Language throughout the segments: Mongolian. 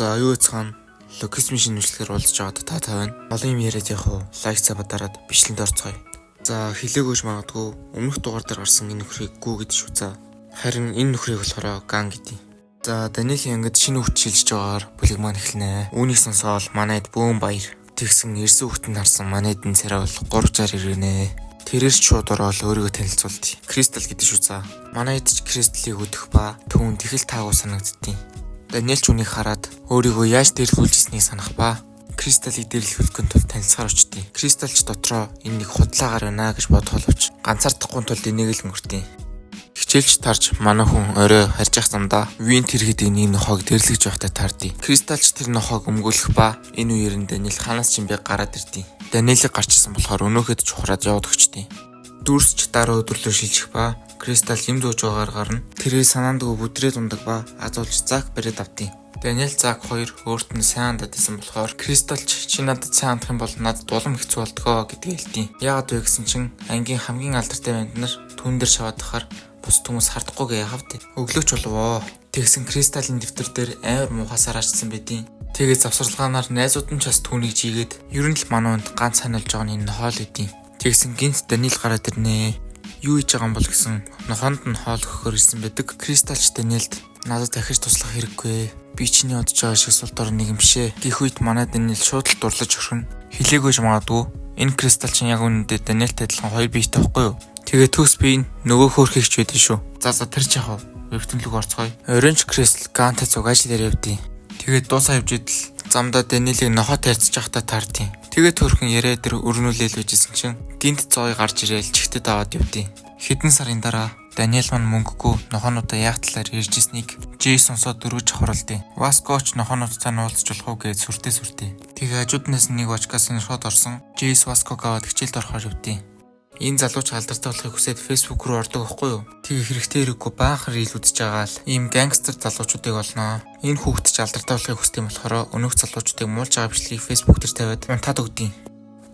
За юу яцхан логизм шинжилгээр уулзж байгаад та тавина. Олон юм яриад явах уу? Лайк цаа дараад бичлэнд орцгоё. За хэлээгөөж магадгүй өмнөх дугаар дээр гарсан энэ нөхрийг гүү гэдэг шүү. За харин энэ нөхрийг болохоор ган гэдэг. За Даниэлийн ангид шинэ хүүхд шилжиж байгаагаар бүлэг маань эхэлнэ. Үүнийг сонсоод манайд бөөн баяр. Тэгсэн эрсэн хүүхдэнд харсан манайд энэ царай бол 360 иргэнэ. Тэрээр ч шууд ороод өөрийгөө танилцуулдیں۔ Кристал гэдэг шүү. За манайд ч Кристалийг өдөх ба түүнд их л таагүй санагддیں۔ Даниэл ч үнийг хараад өөрийгөө яаж дэрлүүлжсэнийг санах ба Кристалийг дэрлүүлэхэд тул танилцахаар очдیں۔ Кристал ч дотроо энэ нэг худлаагаар байна гэж бодхоловч ганцаардахгүй тул энийг л өнгөртیں۔ Хичээлж тарж манай хүн орой харж явах замдаа Винт хэрэгэд энэ нохойг дэрлэж байхдаа таардیں۔ Кристал ч тэр нохойг өмгөөлөх ба энэ үеэр нь Даниэл ханаас ч юм бэ гараад ирдیں۔ Даниэлийг гарчсан болохоор өнөөхөд чухраад яваад өгчдیں۔ Дүүрсч дараа өдөрлөө шилжих ба Кристал юм зөөж байгаагаар гарна. Тэрээ санаандгүй бүдрээ дундаг ба азуулж Зак бариад авдیں۔ Даниэл Зак хоёр өөрт нь сайн хандаад исэн болохоор Кристал чи надад сайн хандах юм бол надад улам хэцүү болдгоо гэдгээ хэлдیں۔ Яагаад вэ гэсэн чинь ангийн хамгийн алдартай банд нар түүн дээр шаваад тахаар бус хүмүүс хардахгүйгээ яхав дээ. Өглөөч болвоо. Тэгсэн Кристалын дэвтэр дээр амар муухасаар ачсан байдیں۔ Тэгээд завсарлагаанаар найзууд нь ч бас түүнийг жигээд ер нь л мануунд ганц ханилж байгаа нь энэ хоол гэдیں۔ Тэгсэн гинт Даниэл гараад ирнэ. Юу хийж байгаа юм бол гэсэн нохоонд нь хоол өгөхөр ирсэн байдаг. Кристалч Даниэлд надад дахиж туслах хэрэггүй. Би чиний бодож байгаа шиг сул дор нэг юм бишээ. Гэх үед манай Даниэл шууд л дурлаж өрхөн. Хилээгөөж магадгүй энэ Кристал чинь яг үнэндээ Даниэлтэй адилхан хоёр биетэй байхгүй юу? Тэгээ төс би нөгөө хөөрхийгч байдэн шүү. За тэр ч яах вэ? Өвтөнлөг орцгоё. Оранж Кристал гантай цуг ажил дээр явдیں۔ Тэгээд дуусаа явж идэл замдаа Даниэлийг нохоо тайрцж явахдаа таардیں۔ Тэгээд төрхөн яриа дээр өрнүүлээл байжсэн чинь гинт цоёй гарч ирээл чихтэд аваад явдیں۔ Хэдэн сарын дараа Даниэл маань мөнгөгүй нохоонуудаа яах талаар ярьж ирснийг Джейс сонсоод дөрвөж хавралдیں۔ Васкоч нохоонуудтай уулзч болох уу гэж сүртэй. Тэгээ хажууднаас нэг очкаас нь шууд орсон. Джейс Васког аваад хичээлд орохоор явдیں۔ Энэ залууч алдартай болохыг хүсээд Facebook руу ордог байхгүй юу? Тэгээ хэрэгтэй хэрэггүй баахан рил үзэж байгаа л ийм гангстер залуучуудыг олноо. Энэ хүүхэд ч алдартай болохыг хүсдэг юм болохоор өнөөх залуучуудыг муулж байгаа бичлэгийг Facebook дээр тавиад унтаад өгдیں۔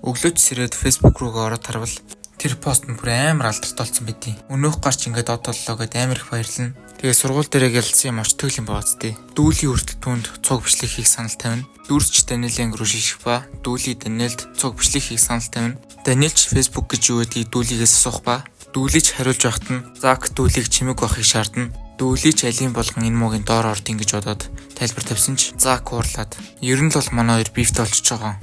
Өглөөч сэрээд Facebook руугаа ороод харвал тэр пост нь бүр амар алдартай болсон байдیں۔ Өнөөх гарч ингээд од толлоо гэд амар их баярлна. Тэгээ сургууль дээрээ гэлсэн юм очтгол юм баацтэй. Дүүлийн хүртэл түнд цуг бичлэг хийх санал тавина. Дүүрсч Даниэлийн рүү шиших ба дүүли Даниэлд цуг бичлэг хийх санал тавина. Даниэлч Facebook гэж юу гэдгийг дүүлийгээс асуух ба дүүлийч хариулж байхад нь Зак дүүлийг чимэг байхыг шаардна. Дүүлийч алин болгон энэ муугийн доор ордын гэж бодоод тайлбар тавьсан ч Зак уурлаад ер нь л бол манай хоёр бифт болчихж байгаа.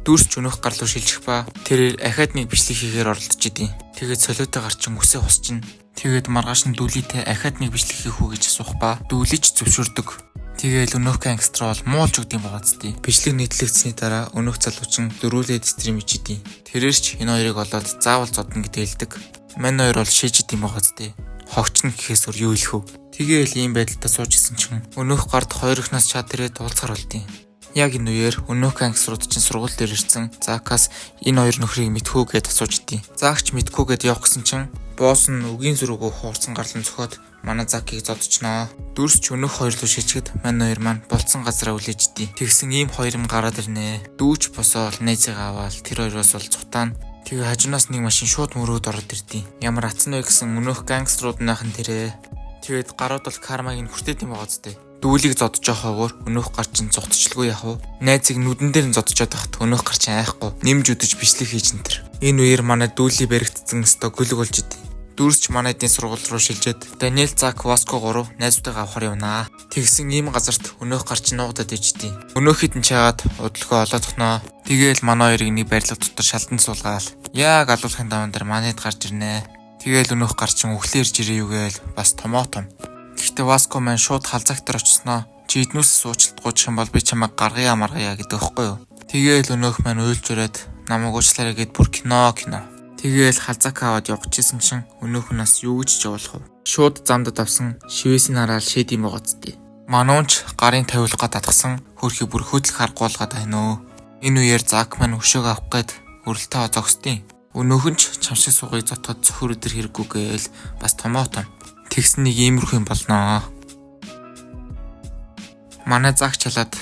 Дүүрсч өнөөх гар руу шилжих ба тэрээр академик бичлэг хийхээр оролдож идیں۔ Тэгээд солиотой гарчин үсээ хусчин. Тэгээд маргааш нь дүүлийтэй академик бичлэг хийх үү гэж асуух ба дүүлийч зөвшөөрдөг. Тэгээд өнөөх гангстер бол муулж өгдөг байгаадтэй. Бичлэг нийтлэгдсэний дараа өнөөх залуучин дөрүүлээд стрим хийдیں۔ Тэрээр ч энэ хоёрыг олоод заавал зодно гэдэг хэлдэг. Мань хоёр бол шийж идэм байгаадтэй. Хогч нь гэхээс өөр юу хэлэх вэ? Тэгээл ийм байдалтай сууж исэн чинь өнөөх гард хоёр ихнаас чад ирээд уулзахаар болдیں۔ Яг энэ үеэр өнөөх гангстерууд чинь сургууль дээр ирсэн. Закаас энэ хоёр нөхрийг мэдхүү гэд асууж идэв. Закч мэдхүү гэд явах гэсэн чинь босс нь үгийн зүрхөө хуурсан гарлан цохоод манай Закийг зодчихноо. Дүүрсч өнөөх хоёр руу шижгэд манай хоёр маань болцсон газараа үлээж идэв. Тэгсэн ийм хоёр юм гараад ирнэ. Дүүч босоо найзыгаа аваад тэр хоёроос бол цутаана. Тэгээ хажуунаас нэг машин шууд мөрөөд ороод ирдیں۔ Ямар атсан вэ гэсэн өнөөх гангстерууд наахан тэрэ. Тэгээд гарууд бол кармаг нь хүртээд юм байгаадтэй. Дүүлийг зодож явахаар өнөөх гар чинь зогтчлгүй яах вэ? Найзыг нүдэн дээр нь зодчоод байхад өнөөх гар чинь айхгүй. Нэмж үдэж бичлэг хийж нэтэр. Энэ үеэр манай дүүлий баригдсан өстө гүлэг болж идэв. Дүүрсч манай эдийн сургууль руу шилжээд Даниэл Зак Васко гурав найзуудтайгаа авахар явнаа. Тэгсэн ийм газарт өнөөх гар чинь нуугдаад иждیں۔ Өнөөх хитэн чаагаад удалгүй олоод тохноо. Тэгээл манай хоёрыг нэг барилга дотор шалдан суулгаал. Яг алуулахын даван дээр манайд гарч ирнэ. Тэгээл өнөөх гар чинь өглөө ирж ирээ юу гээл бас томоо том. Гэхдээ Васко маань шууд халзагт дээр очсноо. Чи эднүүс суучлт гуйчих юм бол би чамайг гаргая маргая гэдэг өгөхгүй юу? Тэгээл өнөөх маань уйлж өрөөд намайг уучлаарай гэд бүр кино. Тэгээл халзак аваад явчихсан чинь өнөөх нь бас юу гэж жуулах вэ? Шууд замдад авсан шивээсийн хараал шийд юм байгаадтэй. Мануунч гарын тавиулах гад татгсан хөрхий бүр хөдөлг харгуулгаад байна. Энэ үеэр Зак маань өшөөг авах гээд өрөлтөө зогсдیں۔ Өнөөх нь ч чамшиг суугыг зотоод цөхөр өдр хэрэггүй гээл бас томоо том. Тэгсэн нэг иймэрхүү юм болноо. Манай Зак чалаад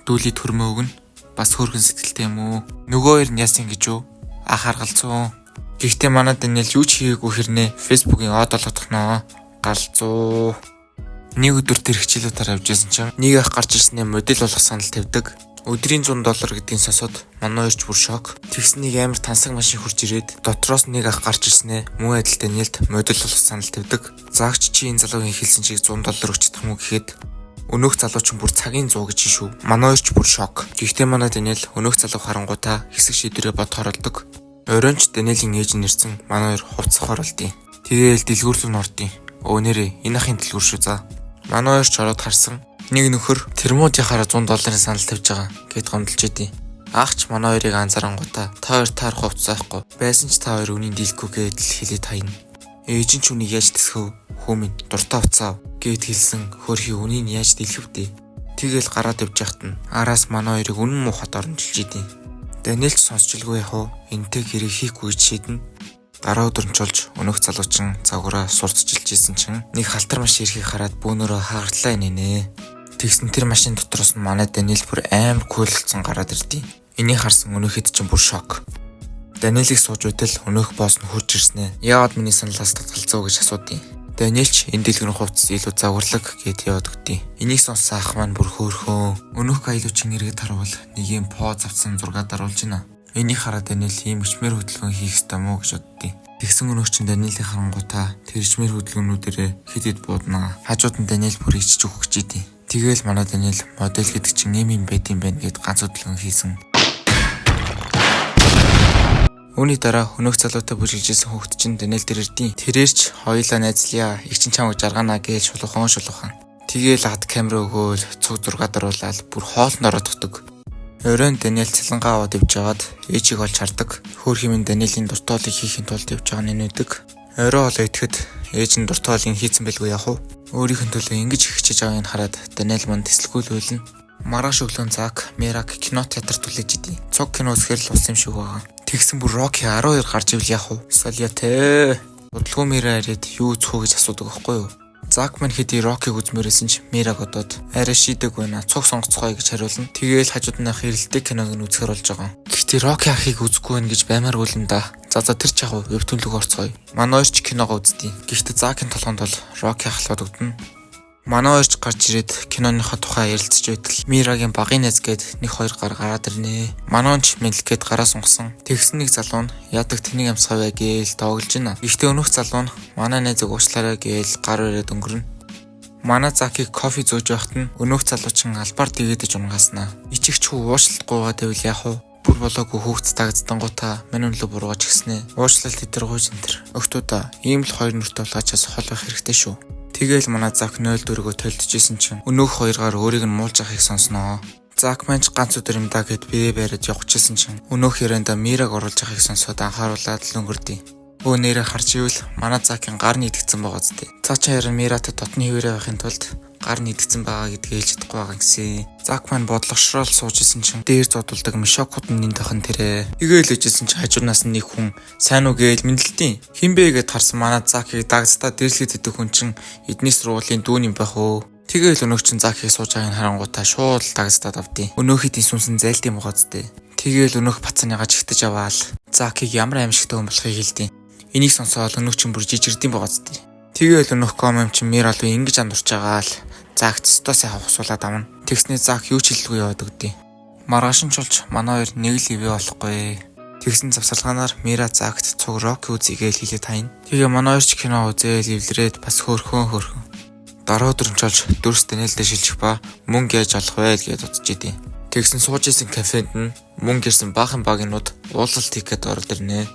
дүүли төрмөө өгнө. Бас хөөрхөн сэтгэлтэй юм уу? Нөгөө хоёр нь яасан гэж юу? Харгалзуу. Гэхдээ манай Даниэл юу ч хийгээгүй хэрнээ Facebook-ийн од олгодохноо. Галзуу. Нэг өдөр тэр хичээлүүдээр явжсэн чинь нэг ах гарч ирснээр модель болох санал тавьдаг. Өдрийн $100 гэдгийг сонсоод манай хоёрч бүр шок. Тэгснэг амар тансаг машин хурж ирээд дотроос нэг ах гарч ирснээр мөн адил Даниэлд модель болох санал тавьдаг. Заагч чи энэ залуугийн хэлсэн чиг $100 өгч чадах мүү гэхэд өнөөх залуу ч бүр цагийн 100 гэж шүү. Манай хоёрч бүр шок. Гэхдээ манай Даниэл өнөөх залуу харангуйтаа хэсэг шийдвэрээ бод хоролдог. Оройнч Даниэлийн ээж нэрсэн манай хоёр хувцсах оролдیں۔ Тэгээл дэлгүүрлэн ордیں۔ Өө нэрээ энэ ахын дэлгүүр шүү за. Манай хоёр ч ороод харсан. Нэг нөхөр термодийнхаараа $100 санал тавьж байгаа гэд гомдолж идэв. Аач манай хоёрыг анзаарангуудаа та хоёр таар хувцсахгүй. Байсан ч та хоёр үнийг дийлэхгүй гэд хэлээд хайна. Ээж нь ч үнийг яаж тэсхв? Хүмүн дуртай уцаа гэд хэлсэн хөрхи үнийг яаж дийлэх вдэ. Тэгэл гараад явж яхад нь араас манай хоёрыг үнэн муухад оромжилж идэв. Даниэлч сонсчилгүй яах вэ? Энтэй хэрэг хийхгүй гэж шийднэ. Дараа өдөр нь чулж өнөөх залуучин загвараа сурталчилж исэн чинь нэг халтар машин ирэхийг хараад бөөнөрөө хаагартлаа нэ. Тэгсэн тэр машин дотроос нь манай Даниэл бүр амар куулцсан гараад ирдیں۔ Энийг харсан өнөөхэд чинь бүр шок. Даниэлийг сууж байтал өнөөх босс нь хурж ирснэ. Яагаад миний саналаас татгалзав гэж асуудیں۔ Даниэлч энэ дэлгэрэн хувцас илүү загварлаг гэд яваад өгдیں۔ Энийг сонссон ах маань бүр хөөрхөн. Өнөөх аялуучин эргээд харуул нэг юм поз авсан зураг даруулж байна. Энийг хараад Даниэл ийм ичмэр хөдөлгөөн хийх ёстой мó гэж боддیں۔ Тэгсэн өнөөх чинь Даниэлийн харангуйтаа тэр ичмэр хөдөлгөөнүүдээрээ хэд бууднаа. Хажууд нь Даниэл бүр ичж өгөх гэж идэв. Тэгээл манай Даниэл модель гэдэг чинь юм байд юм байна гэд ганц хөдөлгөөн хийсэн. Үүний дараа өнөөх залуутай бүжиглжсэн хүүхэд чинь Даниэл дээр ирдیں۔ Тэрээрч хоёулаа найзлаа. Их чинь чамайг жаргана гэж шулуухан. Тэгээл ад камера өгөөл цуг зураг даруулаад бүр хоолнд ороод. Оройн Даниэл цалангаа аваад явж байгаад ээжийг олж хардаг. Хөөрхимэн Даниэлийн дуртоолыг хийхин тулд явж байгаа нэнэдэг. Орой олоо итгэхэд ээж нь дуртоолыг хийцэн байлгүй яах вэ? Өөрийнх нь төлөө ингэж хичээж байгааг хараад Даниэл манд тэсэлгүүлүүлнэ. Маргааш өглөө Зак, Мирак кино театрт түлээж идэв. Цог кино үзэхэр л ус юм шиг байгаа. Тэгсэн бүр Рокки 12 гарч ивэл яах вэ? Солио те. Бодлого Мира ирээд юу үзэх вэ гэж асуудаг байхгүй юу? Зак мань хэдий Роккиг үзмээрсэн ч Мираг одоод арай шийдэг байна. Цог сонгоцгоё гэж хариулна. Тэгээл хажууд нь ах эрэлттэй киног нь үзэхэр болж байгаа. Гэхдээ Рокки ахыг үзэхгүй байх гэж баймааргүй юм да. За тэр ч яг веб төлөг орцгоё. Манай хоёр ч киногоо үздیں۔ Гэхдээ Закийн толгоонд бол Рокки ахлаад өгдөн. Манай хоёрч гарч ирээд киноныхоо тухай ярилцж байтал Мирагийн багын найз гээд нэг хоёр гараад ирнэ. Манайч мэлг гээд гараа сунгасан. Тэгсэн нэг залуу нь яадаг тэнийг амсгавэ гээл доогөлж байна. Гэхдээ өнөөх залуу нь манай найзыг уучлаарай гээл гар өрөөд өнгөрнө. Манай Закийг кофе зөөж байхад нь өнөөх залуучин албаар дэгээдэж унгаснаа. Ичих чүү уучлалтгүйгаа тавил яах вэ? Бүр болоогүй хүүхд тагцдангуудаа мань өнлөө буруугаж гиснэ. Уучлалт тэтэр гуйж энтер. Өгтүүдаа ийм л хоёр нүртэй болгоочаас хол байх хэрэгтэй шүү. Тэгээл манай Зак 04-гөө толдчихсэн чинь өнөөх хоёроор өөрийг нь муулж ахыг сонсноо. Зак манч ганц өдөр юм да гэд бие бариад явчихсан чинь өнөөх ярианда Мираг оруулж ахыг сонсоод анхааруулаад л өнгөрдیں۔ Өө нэрээ харж ивэл манай Закийн гар нийтгцэн байгаа зү. Цаа чи харин Миратай дотны хിവэрэ байхын тулд гар нийтгцэн байгаа гэдгийг хэлж чадахгүй байгаа гэсэн. Зак маань бодлогошрол сууж исэн чинь дээр зодулдаг мишокууд нь тахын тэрэ. Тэгээл ижсэн чинь хажуунаас нэг хүн сайн уу гээл мэдлэлтийн. Хинбэ гэд харсан манай Закийг дагцдаа дээрлэхэд идэх хүн чинь эдний сургуулийн дүүн юм байх уу. Тэгээл өнөөх чинь Закийг сууж байгааг харангуйтаа шууд дагцдаад авдیں۔ Өнөөхөд инсүнсэн зайлтын байгаа зү. Тэгээл өнөөх бацааныгаа жигтэж аваал Закийг ямар аимшигтай хүн болохыг хэлдیں۔ Энийг сонсоод өнөөх чинь бүр жижигэрдэм байгаа зү. Тэгээл өнөөх комом чинь Миралуу ингэж андуурч байгаа л Закт стосоо хавсуулаад авна. Тэгснээ Зак юу ч хэлдэггүй яваад өгдیں۔ Маргааш нь чулж манай хоёр нэг л ивэ болохгүй. Тэгсэн завсарлаганаар Мира Закт цуг Рокки үзье гэж хэлээд тайна. Тэгээ манай хоёр ч кино үзээл эвлэрээд бас хөөрхөн. Дараа өдөр нь чулж дөрс Даниэлдээ шилжих ба мөнгө яаж олох вэ гэж бодож идэв. Тэгсэн сууж исэн кафед нь мөнгө ирсэн баахан багийнууд уулзалт хийх гээд ороод ирнэ.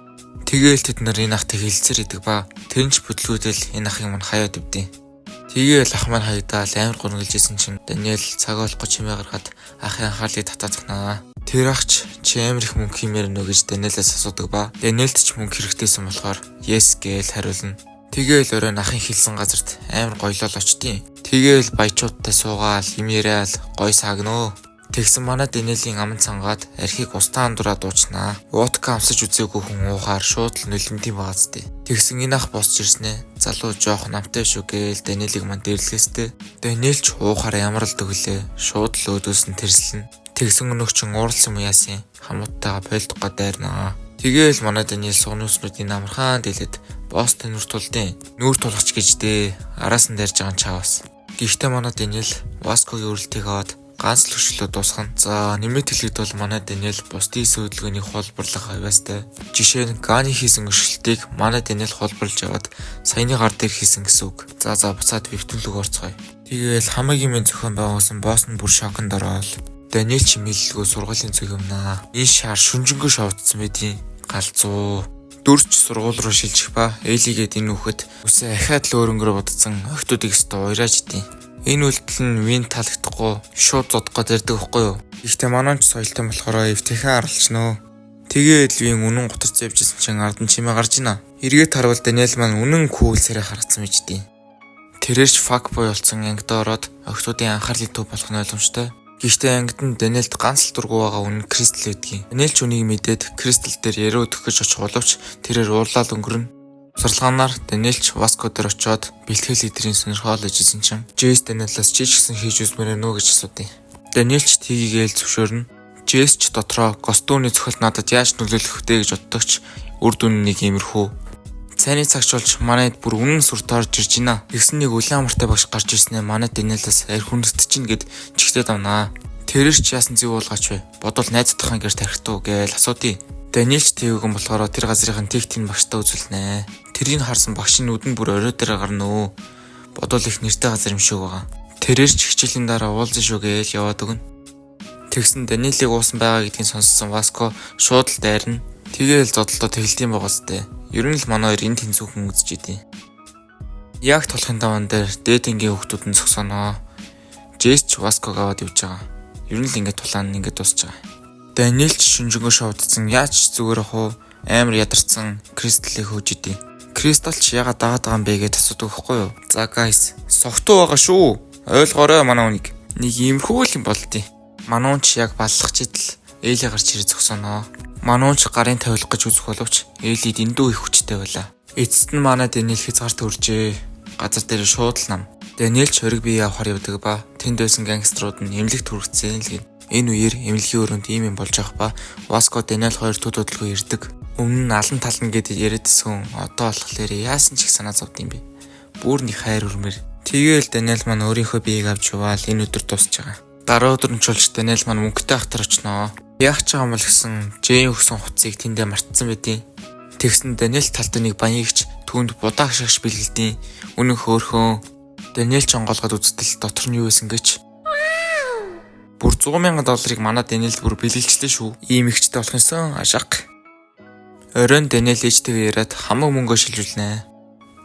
Тэгээл тэд нар энэ ахтай хэлцэр идэг ба тэрнч бүтлгүүдэл энэ ахыг мань хаяад өвдیں۔ Тэгээл ах маань хаядаал амар гонголж исэн чинь Даниэл цаг олох гэж хэмээ гаргаад ахын анхаарлыг татаацгнаа. Тэр ахч чи амар их мөнгө хэмээр нөө гэж Даниэлээс асуудаг ба Даниэлд ч мөнгө хэрэгтэйсэн болохоор yes гээл хариулна. Тэгээл оройн ахын хэлсэн газарт амар гоёлол очтیں۔ Тэгээл баячуудтай суугаал юм яриад гой саагнөө. Тэгсэн манай Даниэлийн аман цангаад архийг устан андураа дуучнаа. Вотка амсаж үзээгүй хүн уухаар шууд л нөлмтийн баазтэй. Тэгсэн энэ ах босч ирснэ. Залуу жоох намтай шүү гээл Даниэлийг мань дээрлэхстэй. Даниэлч уухаар ямар л төглөө. Шууд л өөдөөс нь тэрслэн. Тэгсэн өнөөх чин ууралсан юм яасан. Хамууттайгаа болдгоо дайрнаа. Тэгээл манай Даниэл сугнууснуудын амархан дэлэд босс нүр тулдیں۔ Нүр тулгач гэж дээ. Араас нь дайрж байгаа чаваас. Гэхдээ манай Даниэл Васкогийн үрэлтийг аваад ганц л хөшлөө дуусгана. За нэмээд хэлэхэд бол манай Даниэл бусдын сөүдлгөөний хулбарлах авьяастай. Жишээ нь Ганы хийсэн өршөлтийг манай Даниэл хулбарлаж аваад саяны гар дээр хийсэн гэсэн үг. За буцаад вебтүүлэг орцгоё. Тэгээл хамгийн минь зохион байгуулсан босс нь бүр шоконд ороод Даниэл чи мэлэлгүй сургуулийн зүг юмнаа. Энэ шар шүнжэнгөө шовдсон байдیں۔ Галзуу. Дөрч сургууль руу шилжих ба ээлигээд энэ хүүхэд үсээ ахаад л өөрөнгөрөө бодсон охтуудыг өстө уйрааж дий. Энэ үйлдэл нь вин таалагдахгүй шууд зодгоод ирдэг байхгүй юу? Гэхдээ манайч соёлтой болохоор эвтэйхэн аралчнаа. Тэгээд вин үнэн гутарч явжсэн чинь ард нь чимээ гарч ийна. Эргээд харвал Даниэл маань үнэн кул сарай харагдсан байж дий. Тэрэрч фак бой болсон ангид ороод охтуудын анхаарлыг төв болох нь ойлгомжтой. Гэхдээ ангид нь Даниэлд ганц л дургу байгаа үнэн Кристал гэдгийг. Даниэл ч үнийг мэдээд Кристал дээр яриа өгөх гэж очих боловч тэрээр уурлаад өнгөрнө. Сурлагаанаар Даниэлч Васко дээр очиод бэлтгэл лидерийн сонирхол ижсэн чинь Джейс Даниэлаас чи ч гэсэн хийж үзмээр нөө гэж асуудیں۔ Даниэлч тгийгээл зөвшөөрнө. Джейс ч дотроо костюмны цохилт надад яаж нөлөөлөх вэ гэж боддогч үр дүн нэг иймэрхүү. Цайны цагч болж манайд бүр үнэн сүр тоорж ирж байна. Тэгсэн нэг үлэн амартай багш гарч ирснээр манай Даниэлаас арх хүндэт чинь гэд чигтээ давнаа. Тэрэрч яасан зүй уулгаач вэ? Бодвол найзуудынхаа гэр тархитуу гээл асуудیں۔ Даниэлч тээгэн болохоор тэр газрын тэгтийн багштай үзүүлнэ. Тэрийг харсан багшийн нүдэн бүр орой дээр гарна өө. Бодвол их нэртэй газар юм шиг байгаа. Тэрэрч хичээлийн дараа уулзсан шүү гээл яваад өгнө. Тэгсэн Даниэлийг уусан байгаа гэдгийг сонссон Васко шууд л дайрна. Тэгээл зодолдоо тэгэлдэм байгааз тээ. Ер нь л манай хоёр энэ тэнцүүхэн үзэж идэв. Яг толхын даван дээр дээдингийн хүүхдүүд нь зогсоноо. Джейс ч Васког аваад явж байгаа. Ер нь л ингээд тулаан ингээд дуусч байгаа. Даниэл ч шүнжэнгөө шовдсон яаж зүгээр ах уу амар ядарсан Кристалыг хөөж идэв. Кристал ч ягаад дагаад байгаа юм бэ гэж асуудаг байхгүй юу? За guys, согтуу байгаа шүү. Ойлгоорой манай үнийг. Нэг иймэрхүү юм болдیں۔ Мануун ч яг баллах чидэл ээлээ гарч ирээ зогсоноо. Мануун ч гарын тавилах гэж үзэх боловч ээлий дэндүү их хүчтэй байлаа. Эцэст нь манай Даниэл хязгаарт хүрчээ. Газар дээр шууд л нам. Даниэл ч хориг бие авахар явдаг ба тэнд байсан гангстерууд нь эмнэлэгт хүргэсэн л гин. Энэ үеэр эмнэлгийн өрөөнд ийм юм болж байгаа ба Васко Даниэл хоёр төд хөдөлгөө ирдэг. Өмнө нь алан талан гэдээ яриадсэн. Одоо болохоор яасан ч их санаа зовд юм бэ. Бүр нэг хайр өрмөр. Тэгээл Даниэл маань өөрийнхөө биеийг авч яваал энэ өдөр дуусч байгаа. Дараа өдөр нь ч болж Даниэл маань мөнгөтэй ахтар очноо. Яах ч байгаа юм бол гэсэн Джейн өгсөн хуцыг тэндээ мартсан байдیں۔ Тэгсэн Даниэл талд нэг баягч түүнд будаа хашгиш бэлгэлдیں۔ Үнэн хөөхөн. Даниэл ч онгоолгоод үзтэл дотор нь юу байсан гэж. Бүр $100,000 манай Даниэлд бүр бэлгэлжлээ шүү. Ийм ихчтэй болох юмсан ашиг. Оройн Даниэл ээжтэйгээ яриад хамаг мөнгөө шилжүүлнэ.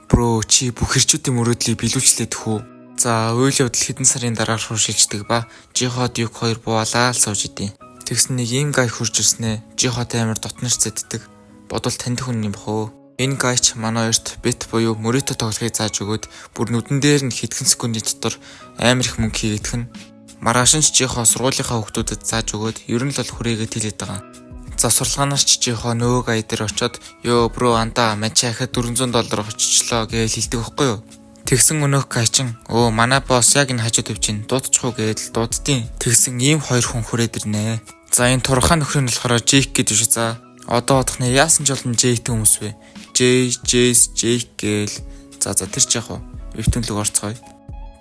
Бро чи бүх хэрчүүдийн мөрөөдлийг биелүүлчлээд хүү. За үйл явдал хэдэн сарын дараа руу шилждэг ба Жиход юг хоёр буулаа л сууж идэв. Тэгсэн нэг ийм гай хурж ирснэ. Жиход амар дотнорч зэддэг. Бодвол танд хүн юм бахөө. Энэ гайч манай хоёрт бит буюу мөрөөдө тоглохыг зааж өгөөд бүр нүдэн дээр нь хэдхэн секундын дотор амар их мөнгө хийгдэх нь. Маргааш нь Жихо сургуулийнхаа хүүхдүүдэд зааж өгөөд ер нь л хүрээгээ тэлээд байгаа. Завсарлагаанаас Жихо нөгөө гай дээр очиод ёо бро анда мачи ахад $400 очичлоо гэж хэлдэг байхгүй юу? Тэгсэн өнөөх гайчин өө манай босс яг энэ хажууд явж дуудчих уу гэдэл дууддیں۔ Тэгсэн ийм хоёр хүн хүрээд ирнэ. За энэ турхаа нөхөр нь болохоор Жейк гэдэг шүү. За одоо бодохны яасан ч болон Жейктэй хүмүүс вэ? Джейс Жейк гээл. За тэр ч яг уу вебтүүлэг орцгоё.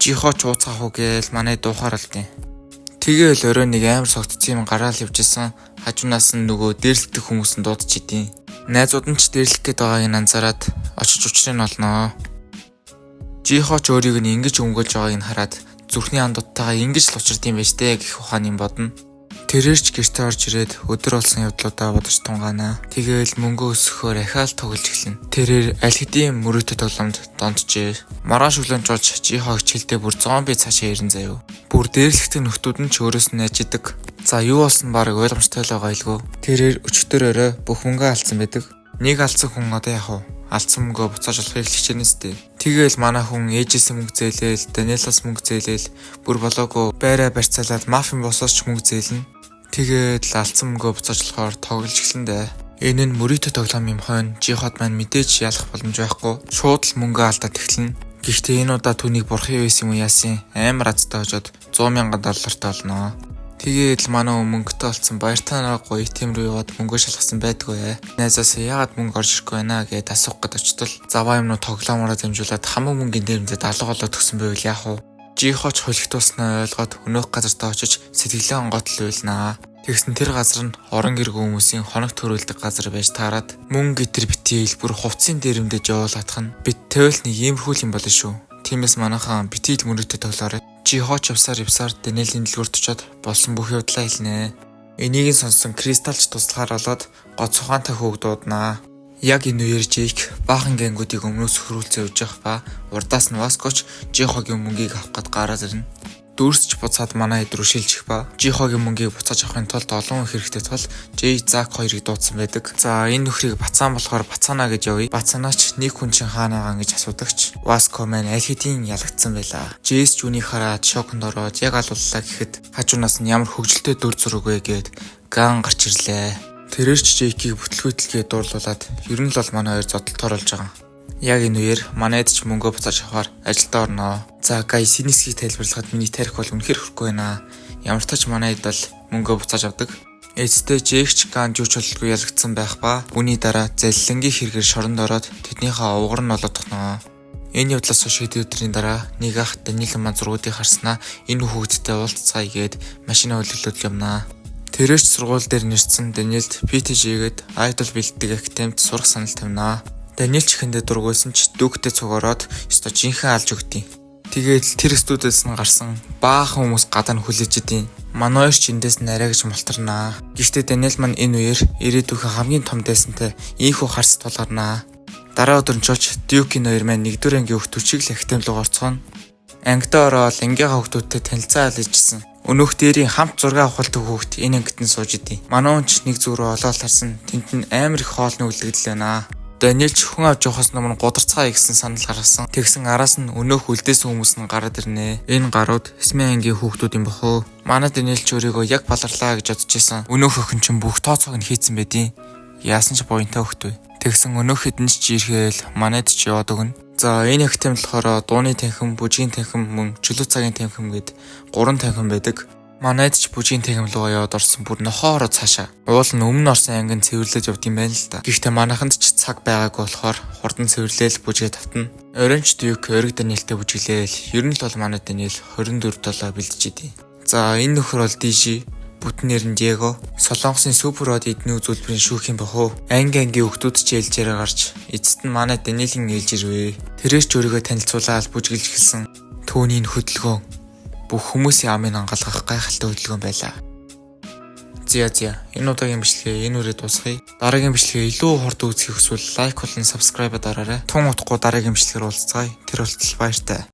Жихо ч ууцгаах уу гээл манай дуухаар алдیں۔ Тэгээл орой нэг амар согтцсон юм гараал явж исэн. Хажуунаас нь нөгөө дээрлэгдэх хүмүүс нь дуудаж идэв. Найзууд нь ч дээрлэх гээд байгааг нь анзаараад очиж учрыг нь олноо. Жихо ч өөрийг нь ингэж өнгөлж байгааг нь хараад зүрхний андуудтайгаа ингэж л учирд юм байж тээ гэх ухаан юм бодно. Тэрэрч гэртээ орж ирээд өдөр болсон явдлуудаа бодож тунгаанаа. Тэгээл мөнгө өсгөхөөр ахаал тоглож эхэлнэ. Тэрээр аль хэдийн мөрөөдө тоглоомд донтжээ. Маргааш өглөөнч болж Жихог хилдээ бүр зомби цаашаа ирэн заяв. Бүр дээрлэгтэй нөхдүүд нь ч өөрөөс нь ажидаг. За юу болсон баг ойлгомжтой л байгаа илгүй. Тэрээр өчтөр орой бүх мөнгөө алдсан байдаг. Нэг алдсан хүн одоо яах вэ? Алдсан мөнгөө буцааж олохыг хичээнэс дээ. Тэгээл манай хүн ээжээс мөнгө зээлээл, Даниэлаас мөнгө зээлээл, бүр болоогүй байраа барьцаалаад мафийн босоос ч мөнгө зээлнэ. Тэгээд л алдсан мөнгөө буцааж болохоор тоглож эхлэн дээ. Энэ нь мөрөөдө тоглоом юм хойно Жиход маань мэдээж ялах боломж байхгүй. Шууд л мөнгөө алдаад эхэлнэ. Гэхдээ энэ удаа түүнийг бурхан байсан юм яасан амар азтай хожоод $100,000 олноо. Тэгээд л манай мөнгөтэй олцсон баяртаа гоё итэм рүү яваад мөнгөө шалгасан байдгүй. Найзаас яагаад мөнгө орж ирэхгүй байна гэд асуух гээд очтол заваа юмнуу тоглоомороо дамжуулаад хамаг мөнгөний дээрмдээ 70 голоо төгсөн байвал яах вэ? Жихоч хөлөх туснаа ойлгоод өнөөх газартаа очиж сэтгэлээ онгоотл байлнаа. Тэгсэн тэр газар нь орон гэргүй хүмүүсийн хоног төрүүлдэг газар байж таарад мөн гитэр битий илбэр хувцсын дээрэмдэж явуулах нь бит тэвэл нэг иймэрхүү юм болно шүү. Тиймээс манайхан битий л мөрөдтэй тоглоорой. Жихоч явсаар Даниэлийн дэлгүүрт очиод болсон бүх явдлаа хэлнэ. Энийг сонссон Кристалч туслахаар болоод гоц ухаантай хөөгдүүднаа. Яг энэ үеэр Жейк баахан гэнгүүдийг өмнөөс хөрүүлцээ явж явах ба урдаас нь Васкоч Жихогийн мөнгийг авах гээд гараад ирнэ. Дүүрсч буцаад манай хэд рүү шилжих ба Жихогийн мөнгийг буцааж авахын тулд олон хэрэгтэй тул Жей Зак хоёрыг дуудсан байдаг. За энэ нөхрийг Бацаан болохоор Бацаана гэж явъя. Бацаанаач нэг хүн чинь хаана байгаа гэж асуудагч. Васко маань аль хэдийн ялагдсан байлаа. Жейс ч үнийг хараад шоконд ороод яг алууллаа гэхэд хажуунаас нь ямар хөвгөлтэй дүр зураг вэ гэд ган гарч ирлээ. Тэрэрч Жейкийг бүтлгүйтлгээ дуурлуулад ер нь л бол манай хоёр зодтолд оруулж байгаа. Яг энэ үеэр манайд ч мөнгөө буцааж авахар ажилдаа орноо. За гай Синисгийг тайлбарлахад миний тарих бол үнэхээр хөрөхгүй байна. Ямар ч тач манайд бол мөнгөө буцааж авдаг. Эцэстээ Жейкч Ган жууч болтгүй ялагдсан байх ба үүний дараа заллингийн хэрэгээр шоронд ороод тэднийхээ угар нь олоод тохноо. Энэ явдлаас хойш хэд өдрийн дараа нэг ах Даниэл маань зургуудыг харснаа энэ хүүхэдтэй уулзцаая гээд машинаа хөлөглөөд юмнаа. Тэрэж сургууль дээр нэрсэн Даниэлд PTG-гээд айдол бэлддэг актемд сурах санал тавинаа. Даниэл ч ихэндээ дургуйсан ч дүүхтэй цугаараад ёстой жинхэнэ алж өгдیں۔ Тэгээд тэр студиэс нь гарсан баахан хүмүүс гадаа нь хүлээж идیں۔ Манай хоёр ч эндээс нарай гэж мултарнаа. Гэхдээ Даниэл маань энэ үеэр ирээдүйн хамгийн том дайсантай ийхүү харс тулгарнаа. Дараа өдөр нь чоч Дюкийн хоёр маань 1-р ангийн хөвтөвчийг л актем руу орцгоно. Ангидаа ороод ангийнхаа хөвгтүүдтэй танилцаа алжижсэн. Өнөөх дээрийн хамт зураг авахалт хүүхэд энэ ангид нь сууж идیں۔ Манай хүн ч нэг зүг рүү олоод харсан. Тэнд нь амар их хоолны үлдэгдэл байна. Даниэл ч хүн авч явахаас өмнө гударцгаа игсэн санал гаргасан. Тэгсэн араас нь өнөөх үлдээсэн хүмүүс нь гараад ирнэ. Энэ гарууд Эсмийн ангийн хүүхдүүд юм бохоо. Манай Даниэл ч өөрийгөө яг баларлаа гэж бодож исэн. Өнөөх охин ч бүх тооцоог нь хийцэн байдیں۔ Яасан ч буянтай хөхтөө. Тэгсэн өнөөх хэдэн ч ирхээл манайд ч яваад өгнө. За энэ актем болохоор дууны танхим, бүжгийн танхим, мөн чөлөө цагийн танхим гэд 3 танхим байдаг. Манайд ч бүжгийн танхим руу яваад орсон бүр нохоороо цаашаа. Уул нь өмнө орсон ангид цэвэрлэж явд юм байна л да. Гэхдээ манайханд ч цаг байгаагүй болохоор хурдан цэвэрлээл бүжгээ тавтана. Оранж Дюк ориг Даниэлтэй бүжиглээл. Ер нь л бол манай Даниэл 24/7 бэлдэж идэв. За энэ нөхөр бол DJ бүтнээр нь Диего. Солонгосын супер од эдний үзүүлбэрийн шүүх юм бохоо. Ангийн хүүхдүүд ч ээлжээрээ гарч эцэст нь манай Даниэлийн ээлж ирвэ. Тэрээс ч өөрийгөө танилцуулаад бүжиглэж хэлсэн. Түүний хөдөлгөөн бүх хүмүүсийн амын ангалгах гайхалтай хөдөлгөөн байлаа. Зя энэ удаагийн бичлэгээ энэ үрээ дуусгая. Дараагийн бичлэгээ илүү хурд үзэх хүсвэл лайк болон subscribe дараарай. Тун утгагүй дараагийн бичлэгээр уулзцаая. Тэр болтол баяртай.